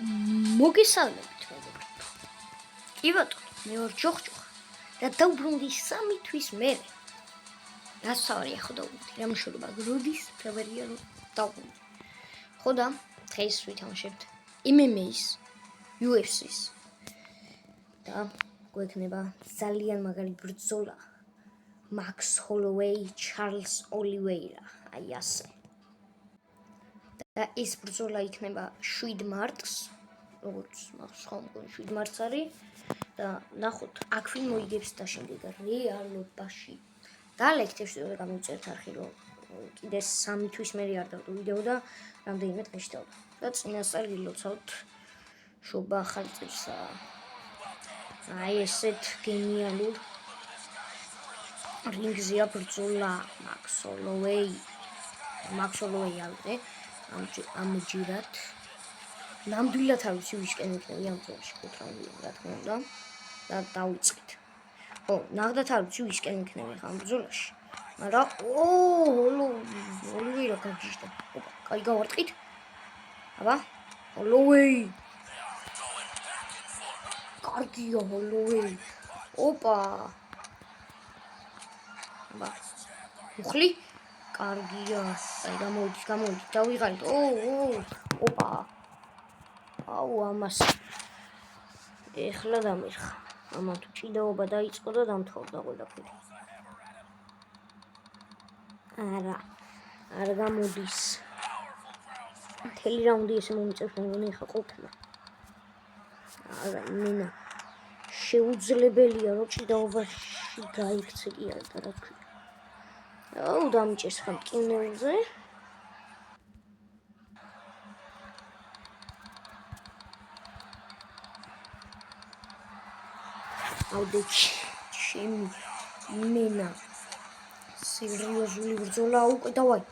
მოგესალმებით მეგობრებო. კი ბატონო, მე ვარ ჯოხჯოხა და დავბრუნდი 3 თვის მერე. დასავარია ხო დავბრუნდი, რა მნიშვნელობა გროდის ფებერია რომ დავბრუნდი. ხო და დღეს ვითამაშებთ MMA-ს, UFC-ს და გვექნება ძალიან მაგარი ბრძოლა. Max Holloway, Charles Oliveira, აი ასე. და ეს ბრძოლა იქნება 7 მარტს, როგორც მახსოვს ხომ 7 მარტს არის და ნახოთ აქ ვინ მოიგებს და შემდეგ რეალობაში. და ლექტებში ვერ გამიწერთ არხი რომ კიდე 3 თვის მერე არ დავდო ვიდეო და რამდენიმე დღეში დავდო. და წინასწარ გილოცავთ შობა ახალი წელსა. აი ესეთ გენიალურ რინგზეა ბრძოლა Max Holloway ალზე ამჯერად ნამდვილად არ ვიცი ვისკენ იქნება ამ ბრძოლაში 5 რაუნდი რა თქმა უნდა და დავიწყეთ. ო, ნახდათ არ ვიცი ვისკენ იქნება ამ ბრძოლაში. მაგრამ Holloway გაგიჟდა. ოპა, კაი გავარტყით. აბა, Holloway. კარგია Holloway. ოპა. აბა. უხლი? კარგია. აი გამოვიდი, დავიღალით. ოპა. აუ ამას. ეხლა დამერხა. ამან თუ ჭიდაობა დაიწყო და დამთავრდა ყველაფერი. არ გამოდის. მთელი რაუნდი ესე მომიწევს მეგონი ხა ყოფილა. არა, იმენა შეუძლებელია რომ ჭიდაობაში გაიქცე კი არა და რა თქვი. აუ დამიჭერს ხა მტკივნეულზე. აუდეჩი ჩემი იმენა სერიოზული ბრძოლა უკვე დავაი.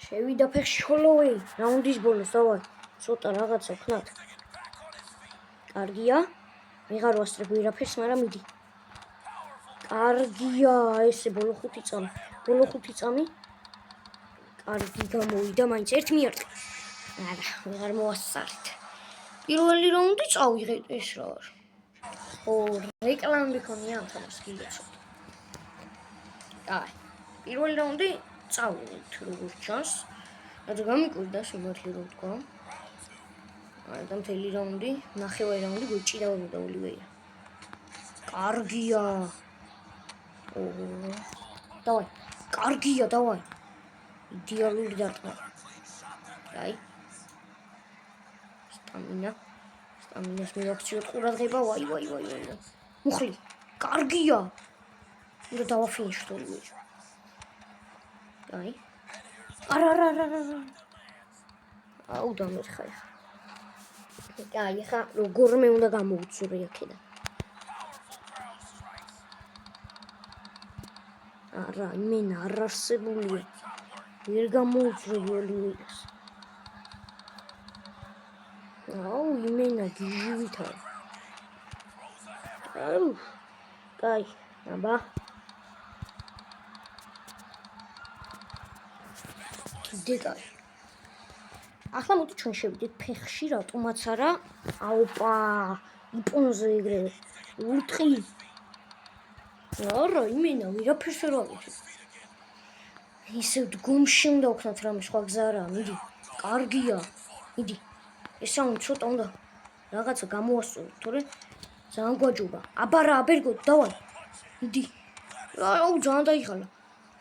შევიდა ფეხში Holloway რაუნდის ბოლოს დავაი. ცოტა რაღაცა ვქნათ. კარგია. ვეღარ ვასწრებ ვერაფერს, მაგრამ მიდი. კარგია, ესე ბოლო 5 წამი. კარგი გამოვიდა, მაინც ერთ მიარტყა. არა, ვეღარ მოვასწარეთ. პირველი რაუნდი წავიღეთ ეს რა არის. რეკლამები ქონია ამ თამაშს გილოცავთ. აი, პირველი რაუნდი წავიღეთ როგორც ჩანს. და გამიკვირდა შემოთლი რო თქვა. აი და მთელი რაუნდი, ნახევარი რაუნდი გვიჭიდაობდა Oliveira. კარგია. დავაი. კარგია, დავაი. იდეალური დარტყმა. აი. სტამინას მივაქციოთ ყურადღება. ვაი. მუხლი. კარგია. უნდა დავაფინიშოთ Oliveira. აი. არა. აუ დამერხა ეხა. აი ეხა როგორმე უნდა გამოვუწურე აქედან. არა, იმენა არ არსებულია. ვერ გამოვუწურე Oliveira-ს. აუ იმენა გიჟივით არის. აუ. კაი, აბა. დეგარი. ახლა მოდი ჩვენ შევიდეთ ფეხში, რატომაც არა. აოპა, იპონზე ეგრევე. ურტყი. არა, იმენა ვერაფერს არ ავიღე. ისე დგომში უნდა ვქნათ რამე სხვა გზა არაა, მიდი. კარგია. მიდი. ეს რაუნდი ცოტა უნდა რაღაცა გამოვასწოროთ, თორე ძალიან გვაჯობა. აბა რა, აბერგო, დავაი. მიდი. აუ, ძალიან დაიხალა.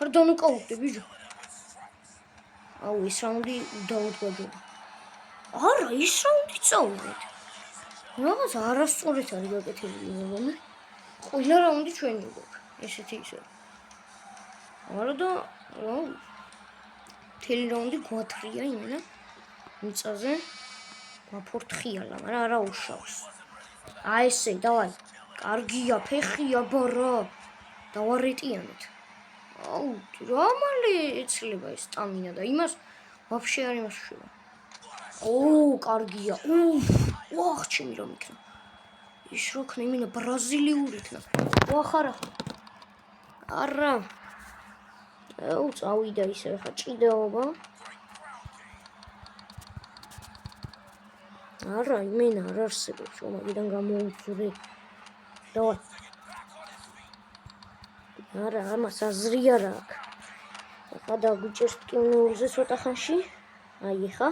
არ დანუკაუხდე, ბიჭო. აუ ეს რაუნდი უდავოდ გვაჯობა. არა, ეს რაუნდი წავიღეთ. რაღაცა არასწორად არის გაკეთებული მეგონი. ყველა რაუნდი ჩვენი გვაქვს. ესეთი ისე. არა და აუ მთელი რაუნდი გვათრია იმენა მიწაზე. გვაფორთხიალა, მაგრამ არა უშავს. აი ესე, დავაი. კარგია, ფეხია, ბარა. დავარეტიანეთ. აუ, რა მალე ეცლება ეს სტამინა და იმას ვაფშე არ იმასულა. კარგია. ვახ, ჩემი რომ იქნა. ის რო ქნა იმენა ბრაზილიური იქნა. ვახარა. არა. წავიდა ისე ხა ჭიდაობა. არა, იმენა არ არსებობს, მაგიდან გამოუძვრე. დავай. არა, ამას აზრი არ აქვს. ახლა დაგვიჭერს ტკივნეულზე ცოტა ხანში. აი ხა.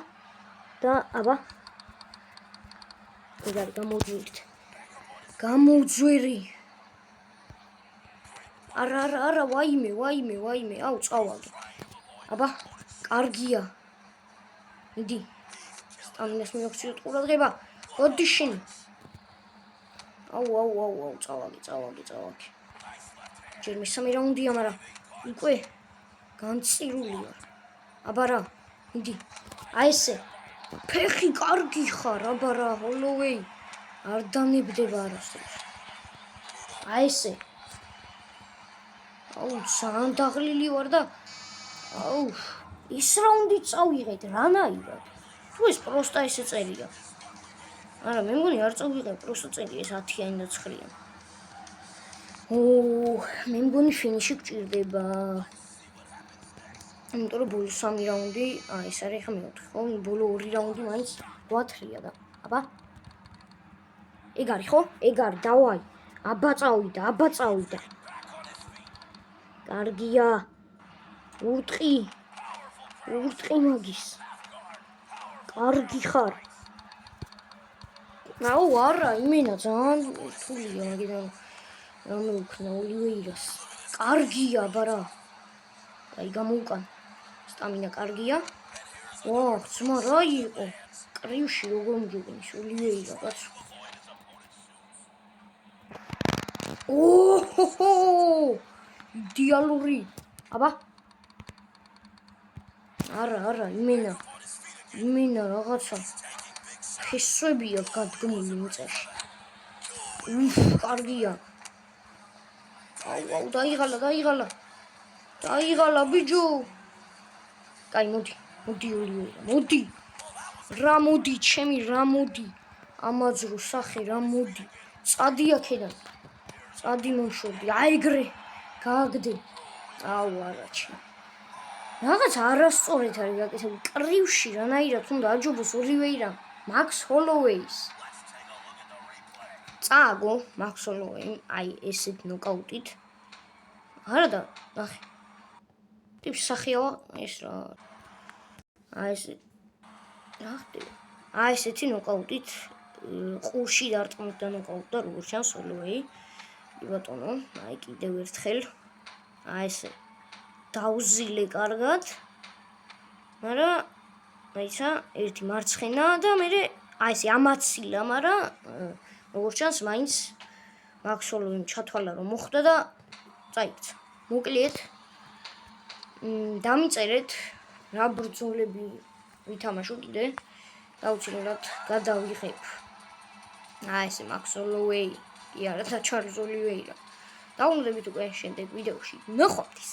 და აბა. ეგ არის გამოუძვირთ. გამოუძვერი. არა, ვაიმე, აუ, წავაგე. აბა, კარგია. მიდი. სტამინას მიოქციოთ ყურადღება. მოდი შენ. აუ, წავაგე. ჯერ მესამე რაუნდია, მაგრამ უკვე განწირული ვარ. აბა რა, მიდი. აი ესე. ფეხი კარგი ხარ, აბა რა, ჰოლოვეი. არ დანებდება არასდროს. აი ესე. აუ, ძალიან დაღლილი ვარ და აუ, ის რაუნდი წავიღეთ რანაირად. თუ ეს პროსტა ესე წერია. არა, მე მგონი არ წავიღებ პროსტა წერია ეს 10-იანი და 9-იანი. მე მგონი ფინიში გჭირდება. იმიტომ რომ ბოლო 3 რაუნდი, ეს არის ხა მეოთხე, ხო? ბოლო 2 რაუნდი მაინც გვათრია და აბა. ეგ არის ხო? ეგ არის, დავაი. აბა წავიდა. კარგია. ურტყი მაგის. კარგი ხარ. აუ, არა, იმენა ძალიან რთულია მაგიდან. რამე უქნა ოლივეირას. კარგია, აბა რა. აი გამოუკან. სტამინა კარგია. ვაუ, ძმა რა იყო? კრივში როგორ მჯობნის ოლივეირა, კაცო. ოჰო! იდეალური. აბა. არა, იმენა რაღაცა. ფესვებია გადგმული მიწაში. კარგია. აუ, დაიღალა ბიჯო. კაი, მოდი ოლივეირა, მოდი. რა მოდი, ჩემი რა მოდი. ამაძრო სახე რა მოდი. წადი აქედან. წადი მომშორდი. აიგრე. გააგდე. აუ, არაჩი. რაღაც არასწორად არის გაკეთებული. კრივში რანაირად უნდა აჯობოს ოლივეირა მაქს ჰოლოვეის. წააგო მაქს ჰოლოვეიმ, აი ესეთ ნოკაუტით. არა და ნახე. ტიპს სახეა ეს რა. აი ესე. ნახე. აი ესეთი ნოკაუტით ყურში დარტყმით და ნოკაუტდა როგორ ჩანს ჰოლოვეი. ბატონო, აი კიდევ ერთხელ. აი ესე. დაუზილე კარგად. მაგრამ აიცა ერთი მარცხენა და მე აი ესე ამაცილა, მაგრამ როგორც ჩანს მაინც მაქს ჰოლოვეიმ ჩათვალა რომ მოხდა და წაიქცა. მოკლიეთ. დამიწერეთ რა ბრძოლები ვითამაშო კიდე. დაუცილებლად გადავიღებ. აი ესე მაქს ჰოლოვეი, კი არა და ჩარლზ ოლივეირა. დაუნდებით უკვე შემდეგ ვიდეოში. ნახვამდის.